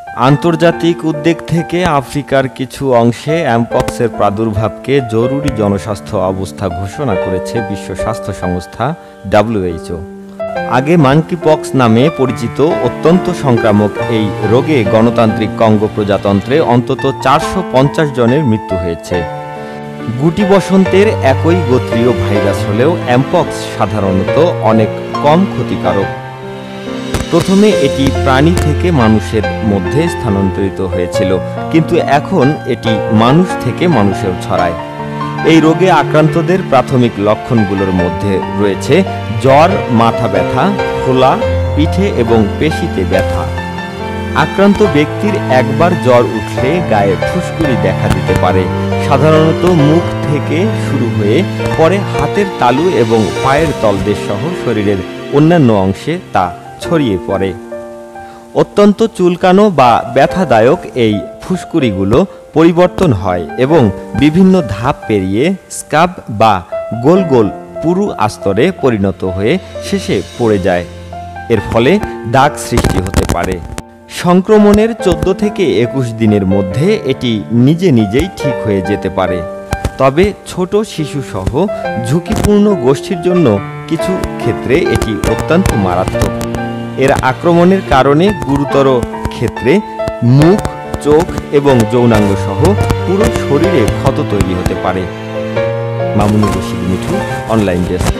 আন্তর্জাতিক উদ্বেগ থেকে আফ্রিকার কিছু অংশে অ্যামপক্সের প্রাদুর্ভাবকে জরুরি জনস্বাস্থ্য অবস্থা ঘোষণা করেছে বিশ্ব স্বাস্থ্য সংস্থা WHO। আগে মাঙ্কিপক্স নামে পরিচিত অত্যন্ত সংক্রামক এই রোগে গণতান্ত্রিক কঙ্গো প্রজাতন্ত্রে অন্তত 450 জনের মৃত্যু হয়েছে। গুটি বসন্তের একই গোত্রীয় ভাইরাস হলেও অ্যামপক্স সাধারণত অনেক কম ক্ষতিকারক। প্রথমে এটি প্রাণী থেকে মানুষের মধ্যে স্থানান্তরিত হয়েছিল, কিন্তু এখন এটি মানুষ থেকে মানুষেও ছড়ায়। এই রোগে আক্রান্তদের প্রাথমিক লক্ষণগুলোর মধ্যে রয়েছে জ্বর, মাথা ব্যথা, ফোলা, পিঠে এবং পেশিতে ব্যথা। আক্রান্ত ব্যক্তির একবার জ্বর উঠলে গায়ে ফুসকুড়ি দেখা দিতে পারে, সাধারণত মুখ থেকে শুরু হয়ে পরে হাতের তালু এবং পায়ের তলদেশ সহ শরীরের অন্যান্য অংশে তা ছড়িয়ে পড়ে। অত্যন্ত চুলকানো বা ব্যথাদায়ক এই ফুসকুড়িগুলো পরিবর্তন হয় এবং বিভিন্ন ধাপ পেরিয়ে স্কাব বা গোল গোল পুরু আস্তরে পরিণত হয়ে শেষে পড়ে যায়। এর ফলে দাগ সৃষ্টি হতে পারে। সংক্রমণের 14 থেকে 21 দিনের মধ্যে এটি নিজে নিজেই ঠিক হয়ে যেতে পারে। তবে ছোট শিশু সহ ঝুঁকিপূর্ণ গোষ্ঠীর জন্য কিছু ক্ষেত্রে এটি অত্যন্ত মারাত্মক। এর আক্রমণের কারণে গুরুতর ক্ষেত্রে মুখ, চোখ এবং যৌনাঙ্গ সহ পুরো শরীরে ক্ষত তৈরি হতে পারে। Mamunur Rashid Mithu, online desk.